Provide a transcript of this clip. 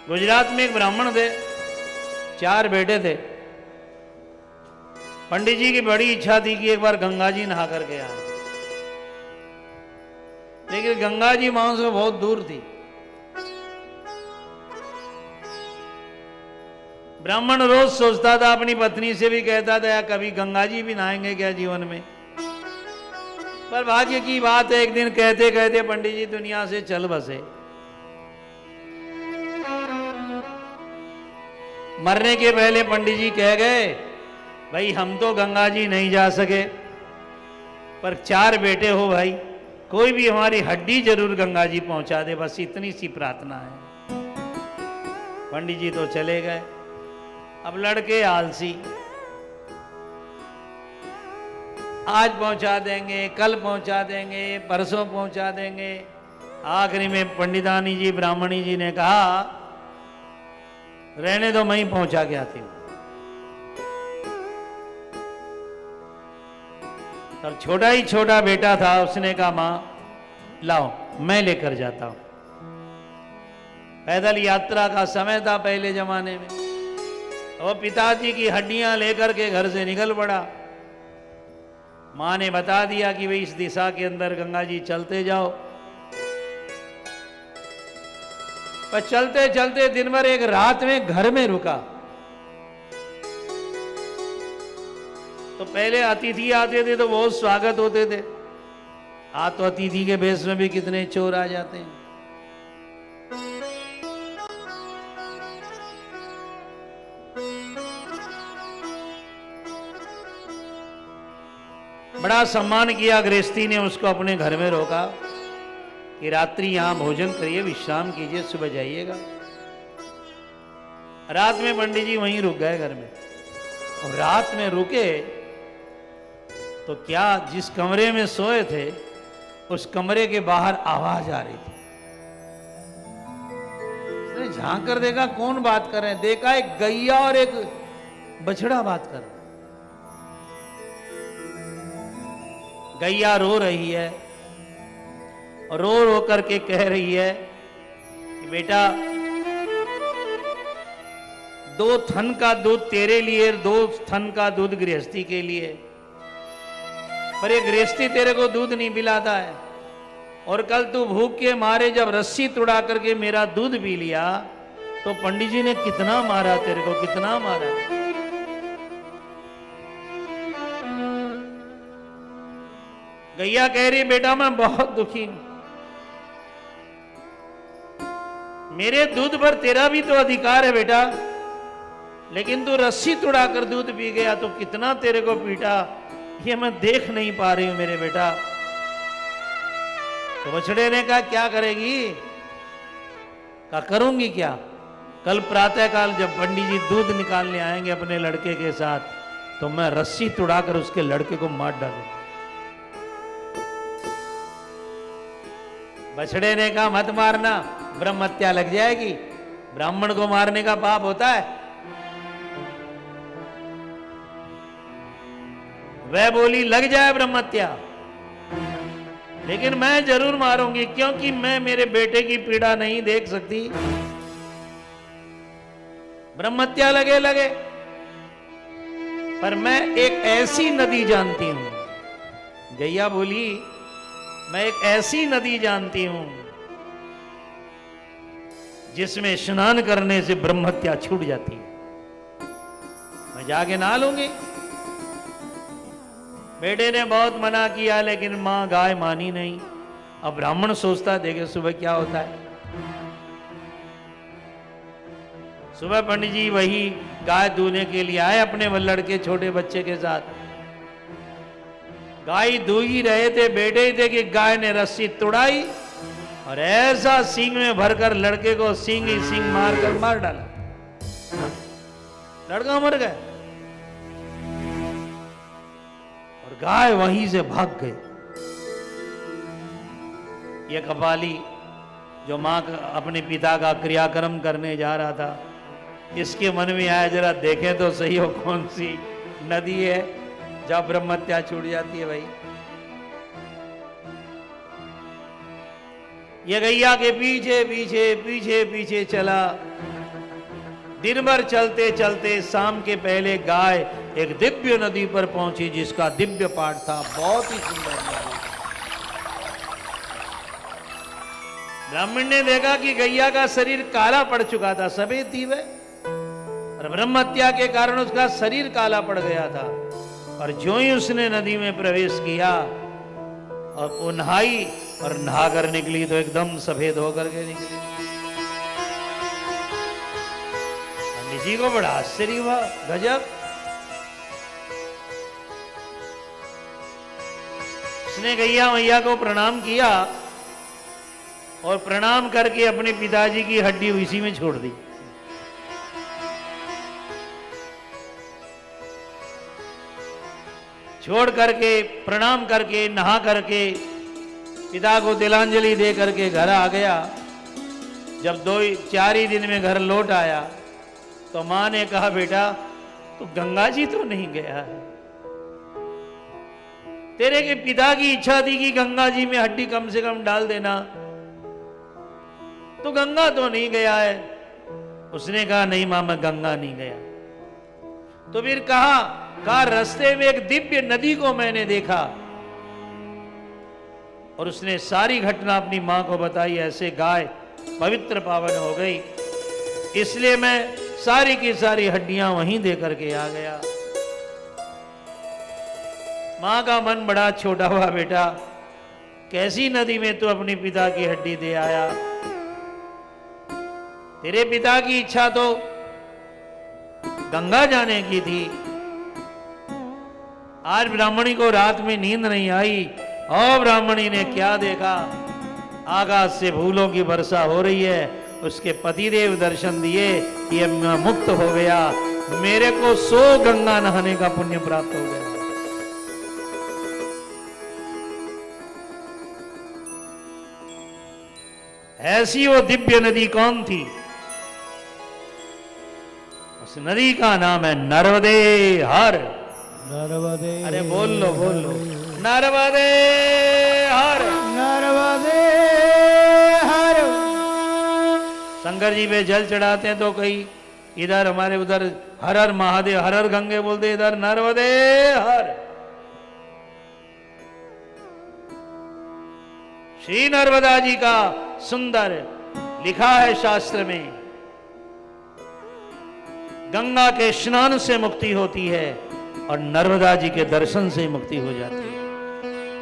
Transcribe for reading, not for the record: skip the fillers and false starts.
गुजरात में एक ब्राह्मण थे, 4 बेटे थे। पंडित जी की बड़ी इच्छा थी कि एक बार गंगा जी नहा करके आए, लेकिन गंगा जी वहां से बहुत दूर थी। ब्राह्मण रोज सोचता था, अपनी पत्नी से भी कहता था, कभी गंगा जी भी नहाएंगे क्या जीवन में। पर भाग्य की बात है, एक दिन कहते कहते पंडित जी दुनिया से चल बसे। मरने के पहले पंडित जी कह गए, भाई हम तो गंगा जी नहीं जा सके, पर 4 बेटे हो भाई, कोई भी हमारी हड्डी जरूर गंगा जी पहुंचा दे, बस इतनी सी प्रार्थना है। पंडित जी तो चले गए। अब लड़के आलसी, आज पहुंचा देंगे, कल पहुंचा देंगे, परसों पहुंचा देंगे। आखिरी में पंडितानी जी, ब्राह्मणी जी ने कहा, रहने दो, मैं ही पहुंचा के आती हूं। और छोटा ही छोटा बेटा था, उसने कहा, मां लाओ मैं लेकर जाता हूं। पैदल यात्रा का समय था पहले जमाने में। वो पिताजी की हड्डियां लेकर के घर से निकल पड़ा। मां ने बता दिया कि भाई इस दिशा के अंदर गंगा जी चलते जाओ। पर चलते चलते दिन भर एक रात में घर में रुका। तो पहले अतिथि आते थे तो बहुत स्वागत होते थे। आज तो अतिथि के भेष में भी कितने चोर आ जाते हैं। बड़ा सम्मान किया। गृहस्थी ने उसको अपने घर में रोका कि रात्रि यहां भोजन करिए, विश्राम कीजिए, सुबह जाइएगा। रात में पंडित जी वहीं रुक गए घर में। और रात में रुके तो क्या, जिस कमरे में सोए थे उस कमरे के बाहर आवाज आ रही थी। उसने झांक कर देखा कौन बात कर रहे हैं। देखा एक गैया और एक बछड़ा बात कर रहे। गैया रो रही है और रो रो करके कह रही है कि बेटा, 2 थन का दूध तेरे लिए, 2 थन का दूध गृहस्थी के लिए, पर ये गृहस्थी तेरे को दूध नहीं पिलाता है। और कल तू भूख के मारे जब रस्सी तुड़ा करके मेरा दूध पी लिया तो पंडित जी ने कितना मारा तेरे को, कितना मारा। गैया कह रही, बेटा मैं बहुत दुखी हूं, मेरे दूध पर तेरा भी तो अधिकार है बेटा, लेकिन तू रस्सी तुड़ाकर दूध पी गया तो कितना तेरे को पीटा, ये मैं देख नहीं पा रही हूं मेरे बेटा। तो बछड़े ने कहा, क्या करेगी? कहा, करूंगी क्या, कल प्रातःकाल जब पंडित जी दूध निकालने आएंगे अपने लड़के के साथ तो मैं रस्सी तुड़ाकर उसके लड़के को मार डालूंगा। बछड़े ने कहा, मत मारना, ब्रह्म हत्या लग जाएगी, ब्राह्मण को मारने का पाप होता है। वह बोली, लग जाए ब्रह्म हत्या, लेकिन मैं जरूर मारूंगी, क्योंकि मैं मेरे बेटे की पीड़ा नहीं देख सकती। ब्रह्म हत्या लगे लगे, पर मैं एक ऐसी नदी जानती हूं। गैया बोली, मैं एक ऐसी नदी जानती हूं जिसमें स्नान करने से ब्रह्म हत्या छूट जाती है, मैं जाके नहा लूंगी। बेटे ने बहुत मना किया, लेकिन मां गाय मानी नहीं। अब ब्राह्मण सोचता, देखे सुबह क्या होता है। सुबह पंडित जी वही गाय दूहने के लिए आए अपने लड़के छोटे बच्चे के साथ। गाय दू ही रहे थे, बेटे ही थे कि गाय ने रस्सी तुड़ाई और ऐसा सींग में भरकर लड़के को सींग ही सींग मारकर मार डाला। लड़का मर गया और गाय वहीं से भाग गई। यह कपाली जो मां अपने पिता का क्रियाक्रम करने जा रहा था, इसके मन में आया, जरा देखें तो सही हो कौन सी नदी है जब ब्रह्म हत्या छूट जाती है। भाई ये गैया के पीछे पीछे पीछे पीछे चला दिन भर चलते चलते शाम के पहले गाय एक दिव्य नदी पर पहुंची जिसका दिव्य पाठ था। बहुत ही सुंदर नदी। ब्राह्मण ने देखा कि गैया का शरीर काला पड़ चुका था, सफेद थी वह, और ब्रह्म हत्या के कारण उसका शरीर काला पड़ गया था। और जो ही उसने नदी में प्रवेश किया और वो नहाई और नहा कर निकली तो एकदम सफेद होकर के निकली। पंडित जी को बड़ा आश्चर्य हुआ, गजब। उसने गैया मैया को प्रणाम किया और प्रणाम करके अपने पिताजी की हड्डी उसी में छोड़ दी। छोड़ करके प्रणाम करके नहा करके पिता को तिलांजलि दे करके घर आ गया। जब 4 ही दिन में घर लौट आया तो मां ने कहा, बेटा तू गंगा जी तो नहीं गया है? तेरे के पिता की इच्छा थी कि गंगा जी में हड्डी कम से कम डाल देना, तो गंगा तो नहीं गया है। उसने कहा, नहीं मां मैं गंगा नहीं गया। तो फिर कहा रास्ते में एक दिव्य नदी को मैंने देखा। और उसने सारी घटना अपनी मां को बताई। ऐसे गाय पवित्र पावन हो गई, इसलिए मैं सारी की सारी हड्डियां वहीं दे करके आ गया। मां का मन बड़ा छोटा हुआ, बेटा कैसी नदी में तू अपने पिता की हड्डी दे आया? तेरे पिता की इच्छा तो गंगा जाने की थी। आज ब्राह्मणी को रात में नींद नहीं आई और ब्राह्मणी ने क्या देखा, आकाश से फूलों की वर्षा हो रही है। उसके पतिदेव दर्शन दिए, ये मैं मुक्त हो गया, मेरे को 100 गंगा नहाने का पुण्य प्राप्त हो गया। ऐसी वो दिव्य नदी कौन थी? उस नदी का नाम है नर्मदे हर। नर्मदे, अरे बोल लो नर्मदे हर, नर्मदे हर। शंकर जी पे जल चढ़ाते हैं तो कई इधर हमारे उधर हर हर महादेव, हर हर गंगे बोलते, इधर नर्मदे हर। श्री नर्मदा जी का सुंदर लिखा है शास्त्र में, गंगा के स्नान से मुक्ति होती है और नर्मदा जी के दर्शन से मुक्ति हो जाती है।